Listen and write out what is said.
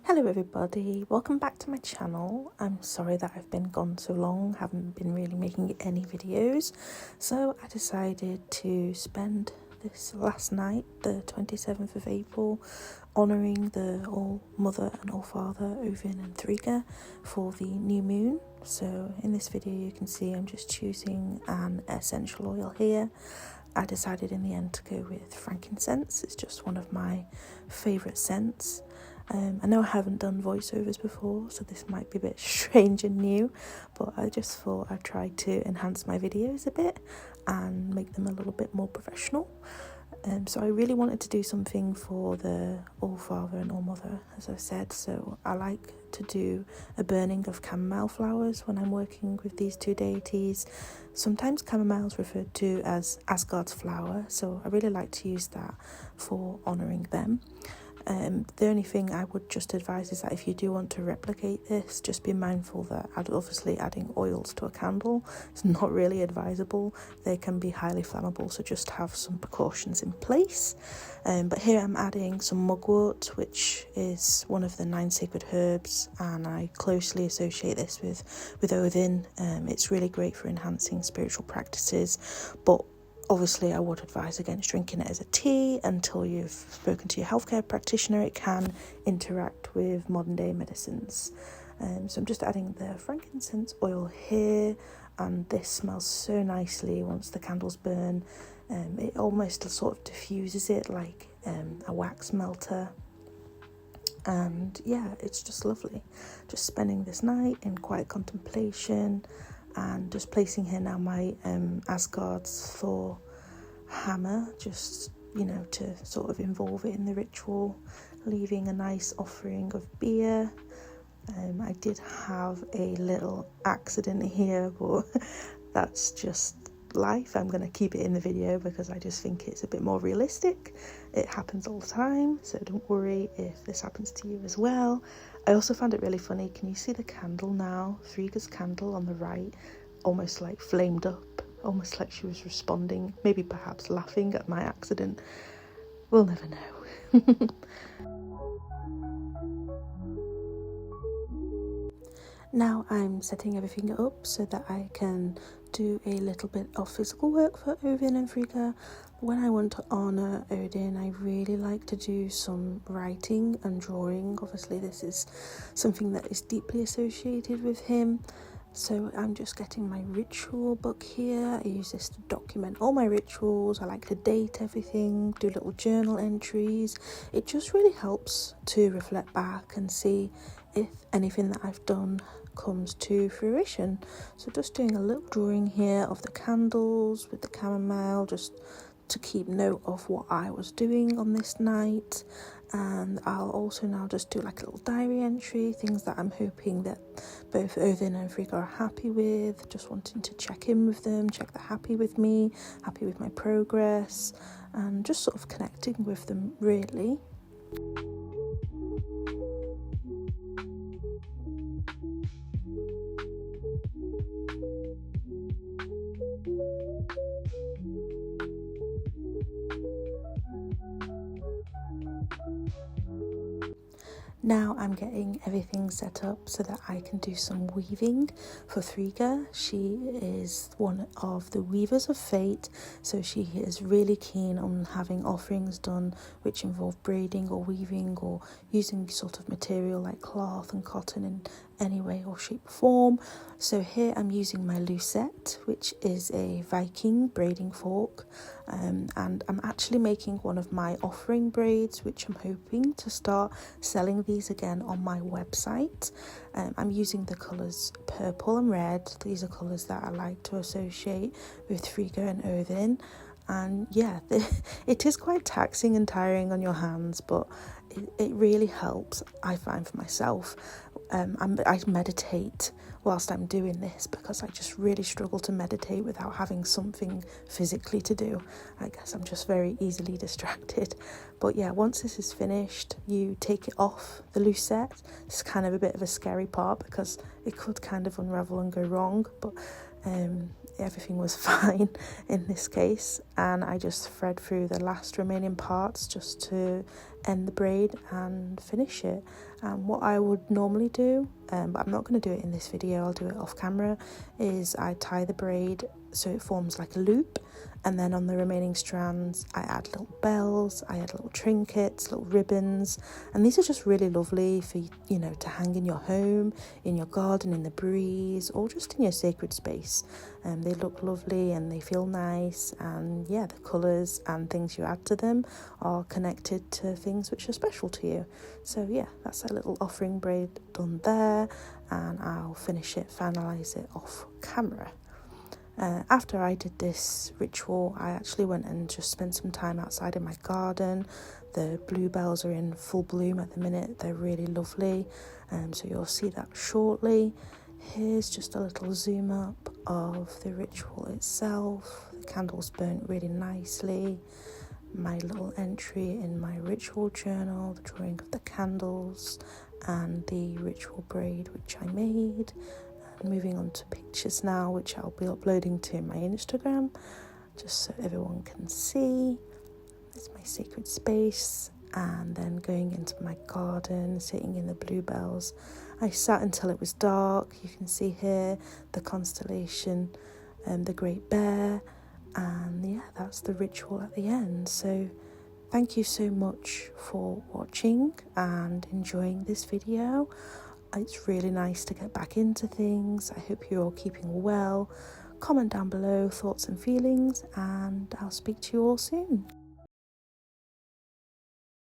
Hello everybody, welcome back to my channel. I'm sorry that I've been gone so long, haven't been really making any videos, so I decided to spend this last night, the 27th of April, honouring the All-Mother and All-Father Odin and Frigga for the new moon. So in this video you can see I'm just choosing an essential oil here. I decided in the end to go with frankincense. It's just one of my favourite scents. I know I haven't done voiceovers before, so this might be a bit strange and new, but I just thought I'd try to enhance my videos a bit and make them a little bit more professional. So I really wanted to do something for the All-Father and All-Mother, as I said, so I like to do a burning of chamomile flowers when I'm working with these two deities. Sometimes chamomile is referred to as Asgard's flower, so I really like to use that for honouring them. The only thing I would just advise is that if you do want to replicate this, just be mindful that obviously adding oils to a candle is not really advisable. They can be highly flammable, so just have some precautions in place. But here I'm adding some mugwort, which is one of the 9 sacred herbs, and I closely associate this with Odin. It's really great for enhancing spiritual practices, but obviously, I would advise against drinking it as a tea until you've spoken to your healthcare practitioner. It can interact with modern day medicines. So I'm just adding the frankincense oil here, and this smells so nicely once the candles burn. It almost sort of diffuses it like a wax melter. And yeah, it's just lovely. Just spending this night in quiet contemplation, and just placing here now my Asgard's Thor hammer, just, to sort of involve it in the ritual, leaving a nice offering of beer. I did have a little accident here, but that's just life. I'm going to keep it in the video because I just think it's a bit more realistic. It happens all the time, so don't worry if this happens to you as well. I also found it really funny. Can you see the candle now? Frigga's candle on the right, almost like flamed up, almost like she was responding, maybe perhaps laughing at my accident. We'll never know. Now I'm setting everything up so that I can do a little bit of physical work for Odin and Frigga. When I want to honour Odin, I really like to do some writing and drawing. Obviously, this is something that is deeply associated with him. So I'm just getting my ritual book here. I use this to document all my rituals. I like to date everything, do little journal entries. It just really helps to reflect back and see if anything that I've done comes to fruition. So just doing a little drawing here of the candles with the chamomile, just to keep note of what I was doing on this night. And I'll also now just do like a little diary entry, things that I'm hoping that both Odin and Frigga are happy with, just wanting to check in with them, check they're happy with me, happy with my progress, and just sort of connecting with them really. Now I'm getting everything set up so that I can do some weaving for Frigga. She is one of the weavers of fate, so she is really keen on having offerings done which involve braiding or weaving or using sort of material like cloth and cotton in any way or shape or form. So here I'm using my lucette, which is a Viking braiding fork, and I'm actually making one of my offering braids, which I'm hoping to start selling these again on my website. I'm using the colours purple and red. These are colours that I like to associate with Frigga and Odin. And yeah, it is quite taxing and tiring on your hands, but it really helps, I find, for myself. I meditate whilst I'm doing this because I just really struggle to meditate without having something physically to do. I guess I'm just very easily distracted. But yeah, once this is finished, you take it off the lucette. It's kind of a bit of a scary part because it could kind of unravel and go wrong, but everything was fine in this case, and I just thread through the last remaining parts just to end the braid and finish it. And what I would normally do, but I'm not going to do it in this video, I'll do it off camera, is I tie the braid so it forms like a loop, and then on the remaining strands I add little bells, I add little trinkets, little ribbons, and these are just really lovely for, you know, to hang in your home, in your garden, in the breeze, or just in your sacred space. They look lovely and they feel nice, and yeah, the colours and things you add to them are connected to things which are special to you. So yeah, that's a little offering braid done there, and I'll finalise it off camera. After I did this ritual, I actually went and just spent some time outside in my garden. The bluebells are in full bloom at the minute, they're really lovely, so you'll see that shortly. Here's just a little zoom up of the ritual itself. The candles burnt really nicely. My little entry in my ritual journal, the drawing of the candles and the ritual braid which I made. Moving on to pictures now, which I'll be uploading to my Instagram, just so everyone can see. It's my sacred space, and then going into my garden, sitting in the bluebells. I sat until it was dark. You can see here the constellation, the Great Bear, and yeah, that's the ritual at the end. So thank you so much for watching and enjoying this video. It's really nice to get back into things. I hope you're all keeping well. Comment down below thoughts and feelings, and I'll speak to you all soon.